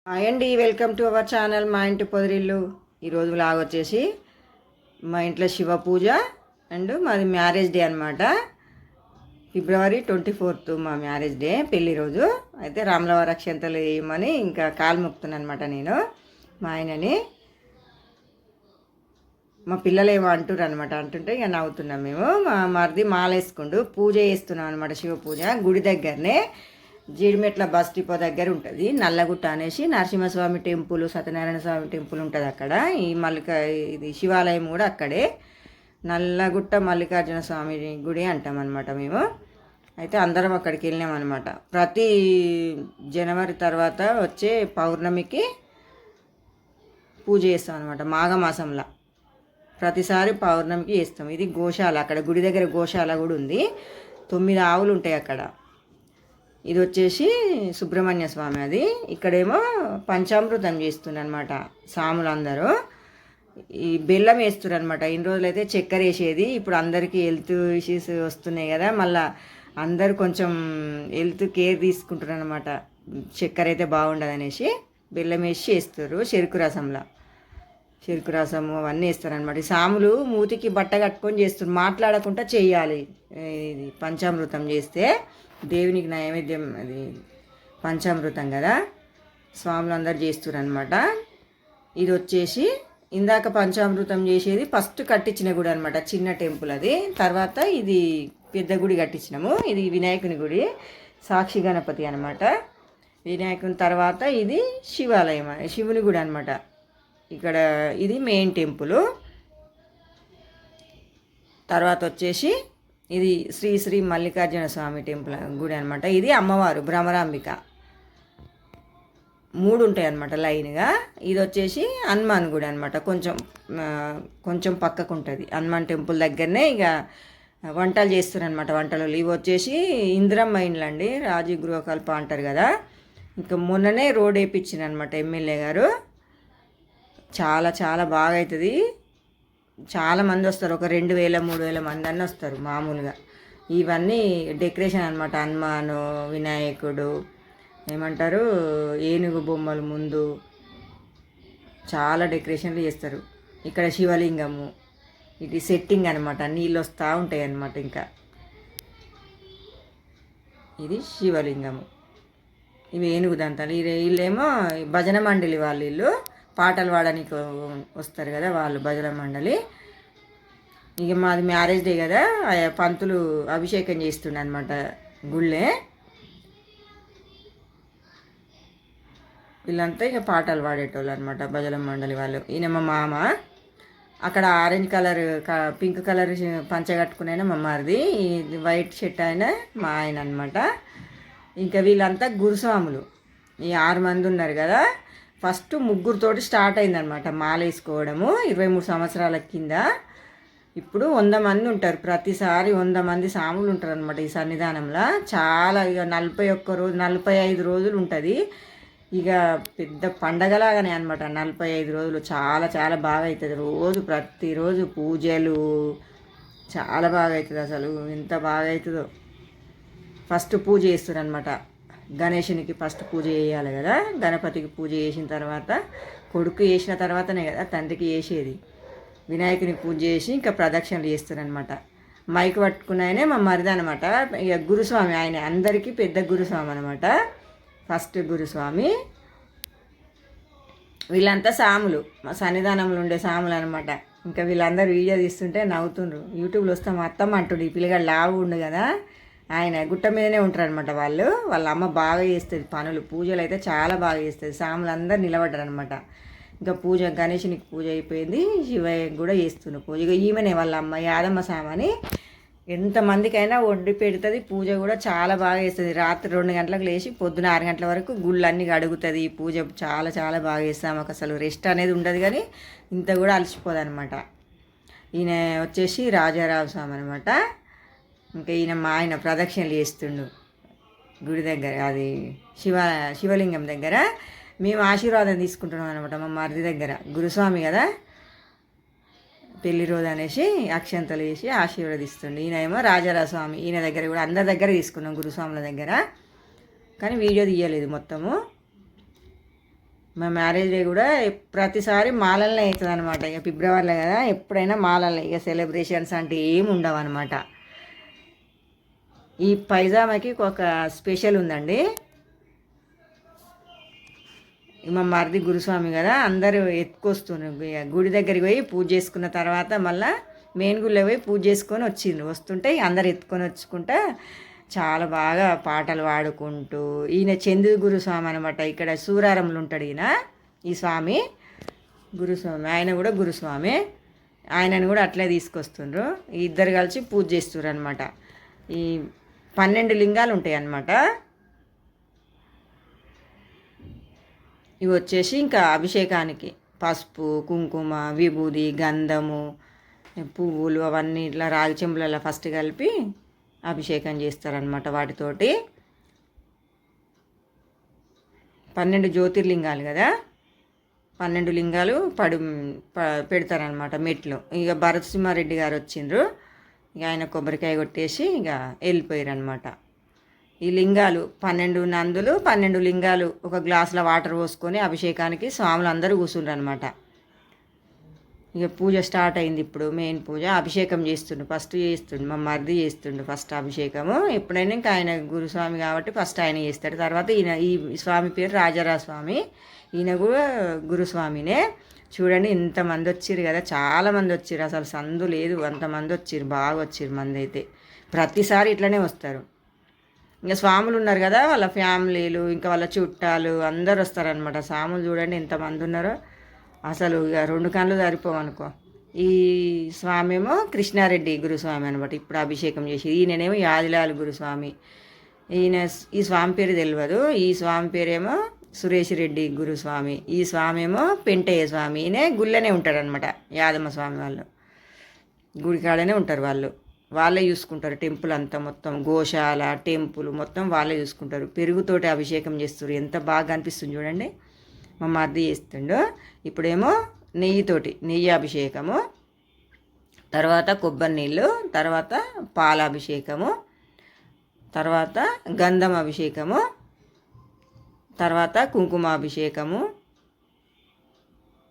Hi అండి, welcome to our channel మా ఇంటి పొదిరిల్లు. ఈరోజు వ్లాగ్ వచ్చేసి మా ఇంట్లో శివ పూజ అండ్ మాది మ్యారేజ్ డే అనమాట. ఫిబ్రవరి 24 మా మ్యారేజ్ డే, పెళ్లి రోజు. అయితే రాములవారి అక్షంతలు వేయమని ఇంకా కాలు మొక్కుతున్నాను అనమాట నేను మా ఆయనని. మా పిల్లలు ఏమో అంటున్నారు అనమాట, అంటుంటే ఇక నవ్వుతున్నాం మేము. మా మరిది మాలేసుకుంటూ పూజ చేస్తున్నాం అనమాట, శివ పూజ. గుడి దగ్గరనే జీడిమెట్ల బస్ డిపో దగ్గర ఉంటుంది నల్లగుట్ట అనేసి నరసింహస్వామి టెంపుల్, సత్యనారాయణ స్వామి టెంపుల్ ఉంటుంది అక్కడ. ఈ ఇది శివాలయం కూడా అక్కడే, నల్లగుట్ట మల్లికార్జున స్వామి గుడి అంటాం అనమాట మేము. అయితే అందరం అక్కడికి వెళ్ళామన్నమాట. ప్రతి జనవరి తర్వాత వచ్చే పౌర్ణమికి పూజ చేస్తాం అనమాట, మాఘమాసంలో ప్రతిసారి పౌర్ణమికి చేస్తాం. ఇది గోశాల, అక్కడ గుడి దగ్గర గోశాల కూడా ఉంది. 9 ఆవులు ఉంటాయి అక్కడ. ఇది వచ్చేసి సుబ్రహ్మణ్య స్వామి. అది ఇక్కడేమో పంచామృతం చేస్తుందన్నమాట సాములందరూ. ఈ బెల్లం వేస్తున్నారు అనమాట. ఇన్ని రోజులైతే చక్కెర వేసేది, ఇప్పుడు అందరికీ హెల్త్ ఇష్యూస్ వస్తున్నాయి కదా, మళ్ళీ అందరూ కొంచెం హెల్త్ కేర్ తీసుకుంటారు అనమాట. చక్కెర అయితే బాగుండదు అనేసి బెల్లం వేసి చేస్తారు. చెరుకు రసము అవన్నీ వేస్తారనమాట. ఈ సాములు మూతికి బట్ట కట్టుకొని చేస్తారు, మాట్లాడకుండా చేయాలి. ఇది పంచామృతం చేస్తే దేవునికి నైవేద్యం, అది పంచామృతం కదా, స్వాములు అందరు చేస్తారు అనమాట. ఇది వచ్చేసి ఇందాక పంచామృతం చేసేది ఫస్ట్ కట్టించిన గుడి అనమాట, చిన్న టెంపుల్ అది. తర్వాత ఇది పెద్ద గుడి కట్టించినాము. ఇది వినాయకుని గుడి, సాక్షి గణపతి అనమాట. వినాయకుని తర్వాత ఇది శివాలయం, శివుని గుడి అనమాట. ఇక్కడ ఇది మెయిన్ టెంపుల్. తర్వాత వచ్చేసి ఇది శ్రీ మల్లికార్జున స్వామి టెంపుల్ గుడి అనమాట. ఇది అమ్మవారు భ్రమరాంబిక, 3 ఉంటాయి అనమాట లైన్గా. ఇది వచ్చేసి హనుమాన్ గుడి అనమాట, కొంచెం పక్కకు ఉంటుంది. హనుమాన్ టెంపుల్ దగ్గరనే ఇక వంటలు చేస్తారనమాట. వంటలు ఇవి వచ్చేసి ఇందిరమ్మ ఇండ్లు అండి, రాజీవ్ గృహకల్ప అంటారు కదా. ఇంకా మొన్ననే రోడ్ వేయించిన అనమాట ఎమ్మెల్యే గారు. చాలా చాలా బాగా అవుతుంది. చాలామంది వస్తారు, ఒక 2000-3000 మంది అన్నీ వస్తారు మామూలుగా. ఇవన్నీ డెకరేషన్ అనమాట. హనుమాను, వినాయకుడు, ఏమంటారు, ఏనుగు బొమ్మలు ముందు చాలా డెకరేషన్లు చేస్తారు. ఇక్కడ శివలింగము, ఇది సెట్టింగ్ అనమాట, నీళ్ళు వస్తూ ఉంటాయి అన్నమాట. ఇంకా ఇది శివలింగము, ఇవి ఏనుగు దంతాలు. వీళ్ళేమో భజన మండలి వాళ్ళు, వీళ్ళు పాటలు పాడడానికి వస్తారు కదా వాళ్ళు, భజన మండలి. ఇక మాది మ్యారేజ్ డే కదా, పంతులు అభిషేకం చేస్తుండే అనమాట గుళ్ళే. వీళ్ళంతా ఇక పాటలు పాడేటోళ్ళు అనమాట, భజన మండలి వాళ్ళు. ఈయన మా మామ. అక్కడ ఆరెంజ్ కలర్, పింక్ కలర్ పంచ కట్టుకునైనా మా మారిది, వైట్ షర్ట్ అయినా మా ఆయన అనమాట. ఇంకా వీళ్ళంతా గురుస్వాములు. ఈ 6 మంది ఉన్నారు కదా. ఫస్ట్ 3తోటి స్టార్ట్ అయిందనమాట మాల వేసుకోవడము 23 సంవత్సరాల కింద. ఇప్పుడు 100 మంది ఉంటారు, ప్రతిసారి 100 మంది సాములు ఉంటారు అనమాట ఈ సన్నిధానంలో. చాలా ఇక 41 రోజు 45 రోజులు ఉంటుంది. ఇక పెద్ద పండగలాగానే అనమాట 45 రోజులు. చాలా చాలా బాగా అవుతుంది. ప్రతిరోజు పూజలు చాలా బాగా అవుతుంది. అసలు ఎంత బాగా అవుతుందో. ఫస్ట్ పూజ చేస్తారు అనమాట, గణేషునికి ఫస్ట్ పూజ చేయాలి కదా. గణపతికి పూజ చేసిన తర్వాత, కొడుకు చేసిన తర్వాతనే కదా తండ్రికి చేసేది. వినాయకునికి పూజ చేసి ఇంకా ప్రదక్షిణలు చేస్తారనమాట. మైక్ పట్టుకున్నాయనే మా మరిది అనమాట. ఇక గురుస్వామి, ఆయన అందరికీ పెద్ద గురుస్వామి అనమాట, ఫస్ట్ గురుస్వామి. వీళ్ళంతా సాములు, మా సన్నిధానంలో ఉండే సాములు అనమాట. ఇంకా వీళ్ళందరూ వీడియో తీస్తుంటే నవ్వుతుండ్రు. యూట్యూబ్లో వస్తాం మా అత్తమ్మ అంటుండ్రు, ఈ పిల్లగాడు లావు ఉండు కదా. ఆయన గుట్ట మీదనే ఉంటారు అనమాట వాళ్ళు. వాళ్ళ అమ్మ బాగా చేస్తుంది పనులు, పూజలు అయితే చాలా బాగా చేస్తుంది. సాములు అందరు నిలబడ్డారు అనమాట. ఇంకా పూజ, గణేషునికి పూజ అయిపోయింది, శివయ్యకి కూడా చేస్తున్నారు పూజ. ఇక ఈమెనే వాళ్ళ అమ్మ యాదమ్మ సామని, ఎంతమందికైనా వండి పెడుతుంది. పూజ కూడా చాలా బాగా చేస్తుంది. రాత్రి 2 గంటలకు లేచి పొద్దున 6 గంటల వరకు గుళ్ళన్నీ అడుగుతుంది. పూజ చాలా చాలా బాగా చేస్తాం. మాకు అసలు రెస్ట్ అనేది ఉండదు, కానీ ఇంత కూడా అలసిపోదనమాట. ఈయన వచ్చేసి రాజారావు స్వామి అనమాట. ఇంకా ఈయన మా ఆయన ప్రదక్షిణలు చేస్తుండు గుడి దగ్గర, అది శివలింగం దగ్గర. మేము ఆశీర్వాదం తీసుకుంటున్నాం అనమాట మా మరిది దగ్గర. గురుస్వామి కదా, పెళ్లి రోజు అనేసి అక్షంతలు వేసి ఆశీర్వదిస్తుండే. ఈయన ఏమో రాజారావు స్వామి, ఈయన దగ్గర కూడా అందరి దగ్గర తీసుకున్నాం గురుస్వాముల దగ్గర. కానీ వీడియో తీయలేదు మొత్తము. మా మ్యారేజ్ డే కూడా ప్రతిసారి మాలల్లో అవుతుంది అనమాట. ఇక ఫిబ్రవరిలో కదా, ఎప్పుడైనా మాలల్లో. ఇక సెలబ్రేషన్స్ అంటే ఏమి ఉండవు అనమాట. ఈ పైజామాకి ఒక స్పెషల్ ఉందండి. మా మరిది గురుస్వామి కదా, అందరూ ఎత్తుకొస్తున్నారు. గుడి దగ్గరికి పోయి పూజ చేసుకున్న తర్వాత మళ్ళీ మెయిన్ గుడిలో పోయి పూజ చేసుకొని వచ్చిండ్రు. వస్తుంటే అందరు ఎత్తుకొని వచ్చుకుంటా చాలా బాగా పాటలు పాడుకుంటూ, ఈయన చందు గురుస్వామి అనమాట. ఇక్కడ సూరారంలో ఉంటాడు ఈయన, ఈ స్వామి గురుస్వామి. ఆయన కూడా గురుస్వామి, ఆయనను కూడా అట్లే తీసుకొస్తుండ్రు. ఇద్దరు కలిసి పూజ చేస్తున్నారు అనమాట. ఈ 12 లింగాలు ఉంటాయి అన్నమాట. ఇవి వచ్చేసి ఇంకా అభిషేకానికి పసుపు, కుంకుమ, విభూది, గంధము, పువ్వులు అవన్నీ ఇట్లా రాగి చెంబులలో ఫస్ట్ కలిపి అభిషేకం చేస్తారనమాట. వాటితోటి 12 జ్యోతిర్లింగాలు కదా, 12 లింగాలు పెడతారనమాట మెట్లు. ఇక భరతసింహారెడ్డి గారు వచ్చిండ్రు. ఇక ఆయన కొబ్బరికాయ కొట్టేసి ఇక వెళ్ళిపోయారు అనమాట. ఈ లింగాలు 12 నందులు, 12 లింగాలు ఒక గ్లాసులో వాటర్ పోసుకొని అభిషేకానికి స్వాములు అందరూ కూర్చుండ్రు అనమాట. ఇక పూజ స్టార్ట్ అయింది. ఇప్పుడు మెయిన్ పూజ అభిషేకం చేస్తుండు. ఫస్ట్ చేస్తుండు మా మరిది చేస్తుండు ఫస్ట్ అభిషేకము. ఎప్పుడైనా ఇంకా ఆయన గురుస్వామి కాబట్టి ఫస్ట్ ఆయన చేస్తాడు. తర్వాత ఈయన, ఈ స్వామి పేరు రాజారావు స్వామి, ఈయన కూడా గురుస్వామినే. చూడండి ఇంతమంది వచ్చిర్రు కదా, చాలామంది వచ్చిర్రు, అసలు సందు లేదు, అంతమంది వచ్చిర్రు, బాగా వచ్చిర్రు మంది అయితే. ప్రతిసారి ఇట్లనే వస్తారు. ఇంకా స్వాములు ఉన్నారు కదా, వాళ్ళ ఫ్యామిలీలు ఇంకా వాళ్ళ చుట్టాలు అందరు వస్తారనమాట. స్వాములు చూడండి ఎంతమంది ఉన్నారో, అసలు ఇక 2 కళ్ళు సరిపోవనుకో. ఈ స్వామి ఏమో కృష్ణారెడ్డి గురుస్వామి అనమాట, ఇప్పుడు అభిషేకం చేసి. ఈయననేమో యాదిలాల్ గురుస్వామి. ఈ స్వామి పేరు తెలియదు. ఈ స్వామి పేరేమో సురేష్ రెడ్డి గురుస్వామి. ఈ స్వామి ఏమో పెంటయ్య స్వామి. ఈయనే గుళ్ళనే ఉంటాడనమాట. యాదమ్మ స్వామి వాళ్ళు గుడికాడనే ఉంటారు. వాళ్ళే చూసుకుంటారు టెంపుల్ అంతా, మొత్తం గోశాల టెంపుల్ మొత్తం వాళ్ళే చూసుకుంటారు. పెరుగుతోటి అభిషేకం చేస్తారు, ఎంత బాగా అనిపిస్తుంది చూడండి. మా మరిది చేస్తుండు. ఇప్పుడేమో నెయ్యి అభిషేకము, తర్వాత కొబ్బరి నీళ్ళు, తర్వాత పాలాభిషేకము, తర్వాత గంధం అభిషేకము, తర్వాత కుంకుమాభిషేకము,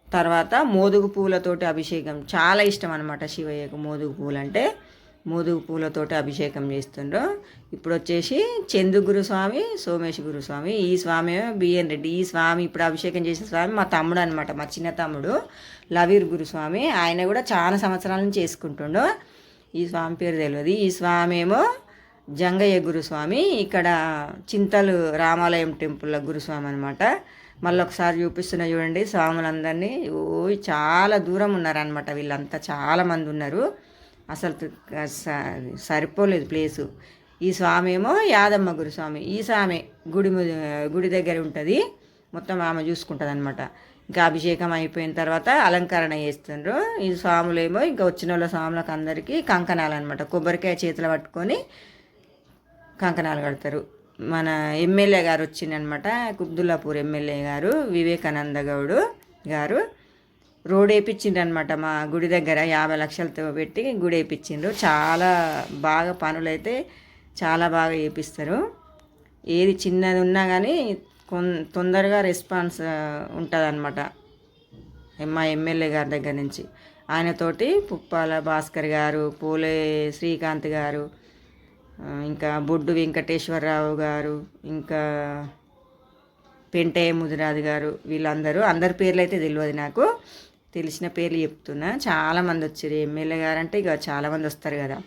తర్వాత మోదుగు పూలతోటి అభిషేకం. చాలా ఇష్టం అనమాట శివయ్యకు మోదుగు పూలు అంటే. మోదుగు పూలతోటి అభిషేకం చేస్తుండ్రు. ఇప్పుడు వచ్చేసి చందు గురుస్వామి, సోమేష్ గురుస్వామి. ఈ స్వామి బిఎన్ రెడ్డి. ఈ స్వామి ఇప్పుడు అభిషేకం చేసిన స్వామి మా తమ్ముడు అనమాట, మా చిన్న తమ్ముడు లవీర్ గురుస్వామి. ఆయన కూడా చాలా సంవత్సరాల నుంచి చేసుకుంటుండు. ఈ స్వామి పేరు తెలియదు. ఈ స్వామి ఏమో జంగయ్య గురుస్వామి, ఇక్కడ చింతలు రామాలయం టెంపుల్లో గురుస్వామి అనమాట. మళ్ళీ ఒకసారి చూపిస్తున్నా చూడండి స్వాములందరినీ. చాలా దూరం ఉన్నారనమాట వీళ్ళంతా, చాలామంది ఉన్నారు. అసలు సరిపోలేదు ప్లేసు. ఈ స్వామి ఏమో యాదమ్మ గురుస్వామి. ఈ స్వామి గుడి దగ్గర ఉంటుంది, మొత్తం ఆమె చూసుకుంటుంది అనమాట. ఇంకా అభిషేకం అయిపోయిన తర్వాత అలంకరణ చేస్తుండ్రు. ఈ స్వాములేమో ఇంకా వచ్చిన వాళ్ళ స్వాములకు అందరికీ కంకణాలు అనమాట. కొబ్బరికాయ చేతులు పట్టుకొని కంకణాలు కడతారు. మన ఎమ్మెల్యే గారు వచ్చిందనమాట, కుబ్దుల్లాపూర్ ఎమ్మెల్యే గారు వివేకానంద గౌడ్ గారు రోడ్ వేయించిండ్రు అనమాట. మా గుడి దగ్గర 50 లక్షలతో పెట్టి గుడి వేయించిండ్రు. చాలా బాగా పనులైతే చాలా బాగా చేపిస్తారు. ఏది చిన్నది ఉన్నా కానీ తొందరగా రెస్పాన్స్ ఉంటుంది అనమాట మా ఎమ్మెల్యే గారి దగ్గర నుంచి. ఆయనతోటి పుప్పాల భాస్కర్ గారు, పూలే శ్రీకాంత్ గారు, ఇంకా బొడ్డు వెంకటేశ్వరరావు గారు, ఇంకా పెంటయ్య ముదిరాజు గారు, వీళ్ళందరూ. అందరి పేర్లు అయితే తెలియదు నాకు, తెలిసిన పేర్లు చెప్తున్నా. చాలామంది వచ్చారు. ఎమ్మెల్యే గారు అంటే ఇక చాలామంది వస్తారు కదా.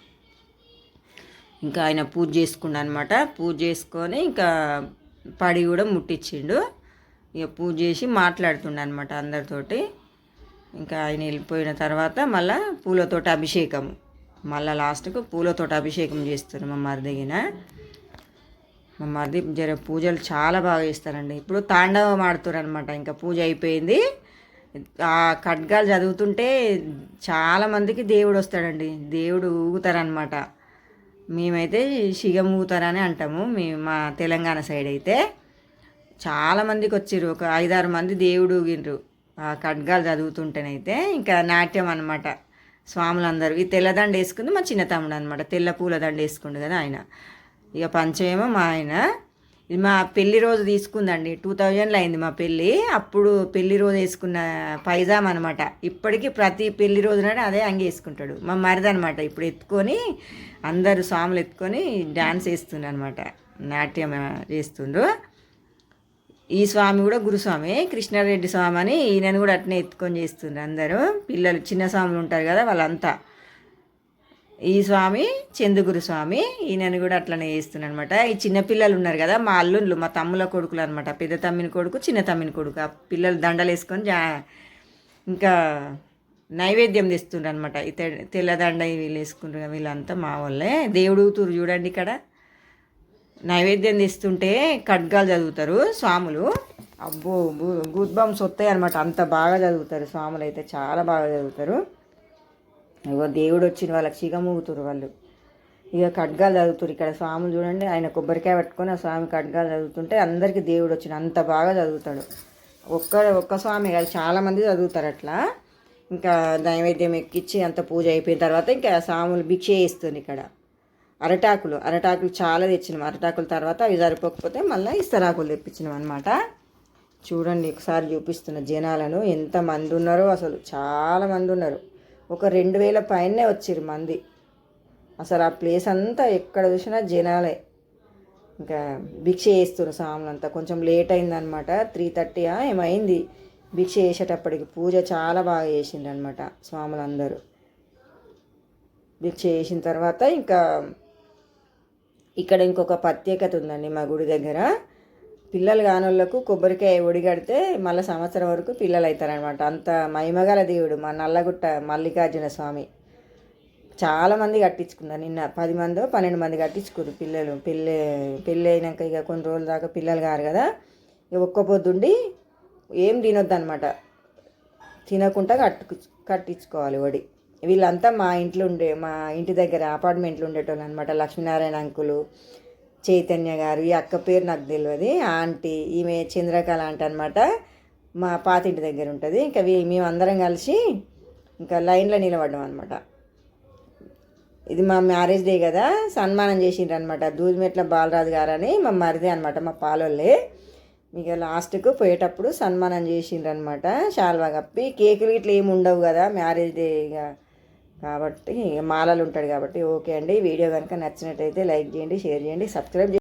ఇంకా ఆయన పూజ చేసుకున్నా అనమాట. పూజ చేసుకొని ఇంకా పడి కూడా ముట్టించిండు. ఇక పూజ చేసి మాట్లాడుతుండ అనమాట అందరితోటి. ఇంకా ఆయన వెళ్ళిపోయిన తర్వాత మళ్ళీ పూలతోటి అభిషేకం, మళ్ళీ లాస్ట్కు పూలతోటి అభిషేకం చేస్తారు మా మరిదిగిన. మా మరిది పూజలు చాలా బాగా చేస్తారండి. ఇప్పుడు తాండవం ఆడుతారు అనమాట. ఇంకా పూజ అయిపోయింది. ఆ ఖడ్గాలు చదువుతుంటే చాలామందికి దేవుడు వస్తాడండి. దేవుడు ఊగుతారనమాట. మేమైతే శిగం ఊగుతారని అంటాము మా తెలంగాణ సైడ్ అయితే. చాలామందికి వచ్చిర్రు, ఒక 5-6 మంది దేవుడు ఊగిండ్రు ఆ ఖడ్గాలు చదువుతుంటేనైతే. ఇంకా నాట్యం అనమాట స్వాములందరూ. ఈ తెల్లదండ వేసుకుంది మా చిన్న తమ్ముడు అనమాట. తెల్ల పూల దండ వేసుకుండు కదా ఆయన. ఇక పంచమేమో మా ఆయన. ఇది మా పెళ్లి రోజు తీసుకుందండి. 2000లో అయింది మా పెళ్ళి. అప్పుడు పెళ్లి రోజు వేసుకున్న పైజామా అనమాట. ఇప్పటికీ ప్రతి పెళ్లి రోజున అదే అంగి వేసుకుంటాడు. మా మరిది అనమాట. ఇప్పుడు ఎత్తుకొని అందరూ స్వాములు ఎత్తుకొని డ్యాన్స్ వేస్తుండ్రు అనమాట. నాట్యం చేస్తుండ్రు. ఈ స్వామి కూడా గురుస్వామి, కృష్ణారెడ్డి స్వామి అని ఈయనను కూడా అట్నే ఎత్తుకొని చేస్తుండ్రు అందరూ. పిల్లలు చిన్న స్వాములు ఉంటారు కదా వాళ్ళంతా. ఈ స్వామి చందుగురు స్వామి, ఈయనను కూడా అట్లనే చేస్తున్నాను అనమాట. ఈ చిన్నపిల్లలు ఉన్నారు కదా మా అల్లుళ్ళు, మా తమ్ముల కొడుకులు అనమాట. పెద్ద తమ్మిని కొడుకు, చిన్న తమ్మిని కొడుకు. ఆ పిల్లలు దండలు వేసుకొని ఇంకా నైవేద్యం తెస్తుండ్రు అనమాట. ఈ తెల్లదండ వీళ్ళు వేసుకుంటారు, వీళ్ళంతా మా వాళ్ళే. దేవుడు తూరు చూడండి ఇక్కడ. నైవేద్యం తెస్తుంటే ఖడ్గాలు చదువుతారు స్వాములు. అబ్బో గూద్బాంస్ వస్తాయి అనమాట. అంత బాగా చదువుతారు స్వాములు అయితే, చాలా బాగా చదువుతారు. ఇగో దేవుడు వచ్చిన వాళ్ళకి చిగమూగుతురు వాళ్ళు. ఇక ఖడ్గాలు చదువుతారు ఇక్కడ స్వాములు చూడండి. ఆయన కొబ్బరికాయ పట్టుకొని ఆ స్వామి ఖడ్గాలు చదువుతుంటే అందరికీ దేవుడు వచ్చిన అంత బాగా చదువుతాడు. ఒక్క స్వామి కాదు, చాలామంది చదువుతారు అట్లా. ఇంకా నైవేద్యం ఎక్కించి అంత పూజ అయిపోయిన తర్వాత ఇంకా స్వాములు భిక్ష చేస్తుంది ఇక్కడ. అరటాకులు చాలా తెచ్చినాం. అరటాకుల తర్వాత అవి సరిపోకపోతే మళ్ళీ ఇస్తరాకులు తెప్పించినాం అనమాట. చూడండి ఒకసారి చూపిస్తున్న జనాలను, ఎంతమంది ఉన్నారో అసలు, చాలామంది ఉన్నారు. ఒక 2000 పైనే వచ్చారు మంది. అసలు ఆ ప్లేస్ అంతా ఎక్కడ చూసినా జనాలే. ఇంకా భిక్ష చేస్తున్నారు స్వాములంతా. కొంచెం లేట్ అయిందనమాట, 3:30 ఏమైంది భిక్ష చేసేటప్పటికి. పూజ చాలా బాగా చేసిండ్రు అనమాట స్వాములందరూ. భిక్ష చేసిన తర్వాత ఇంకా ఇక్కడ ఇంకొక ప్రత్యేకత ఉందండి మా గుడి దగ్గర. పిల్లలు కానోళ్ళకు కొబ్బరికాయ ఒడిగడితే మళ్ళీ సంవత్సరం వరకు పిల్లలు అవుతారనమాట. అంత మహిమగల దేవుడు మా నల్లగుట్ట మల్లికార్జున స్వామి. చాలామంది కట్టించుకున్నారు. నిన్న 10 మందో 12 మంది కట్టించుకున్నారు పిల్లలు. పెళ్ళి అయినాక ఇక కొన్ని రోజుల దాకా పిల్లలు కారు కదా, ఇక ఒక్క పొద్దుండి ఏం తినొద్దు అనమాట, తినకుండా కట్టించుకోవాలి ఒడి. వీళ్ళంతా మా ఇంటి దగ్గర అపార్ట్మెంట్లో ఉండేటోళ్ళు అనమాట. లక్ష్మీనారాయణ అంకులు, చైతన్య గారు, ఈ అక్క పేరు నాకు తెలియదు, ఆంటీ, ఈమె చంద్రకళ ఆంటీ అనమాట. మా పాతింటి దగ్గర ఉంటుంది. ఇంకా మేము అందరం కలిసి ఇంకా లైన్లో నిలబడ్డాం అనమాట. ఇది మా మ్యారేజ్ డే కదా, సన్మానం చేసిండ్రు అనమాట. దూదిమెట్ల బాలరాజు గారని మా మరిదే అనమాట, మా పాలోళ్ళే. ఇక లాస్ట్కు పోయేటప్పుడు సన్మానం చేసిండ్రు అనమాట. శాల్వా కప్పి. కేకులు ఇట్లా ఏమి ఉండవు కదా మ్యారేజ్ డే ఇక కాబట్టి, మాలలు ఉంటాడు కాబట్టి. ఓకే అండి, వీడియో కనుక నచ్చినట్టయితే లైక్ చేయండి, షేర్ చేయండి, సబ్స్క్రైబ్ చేయండి.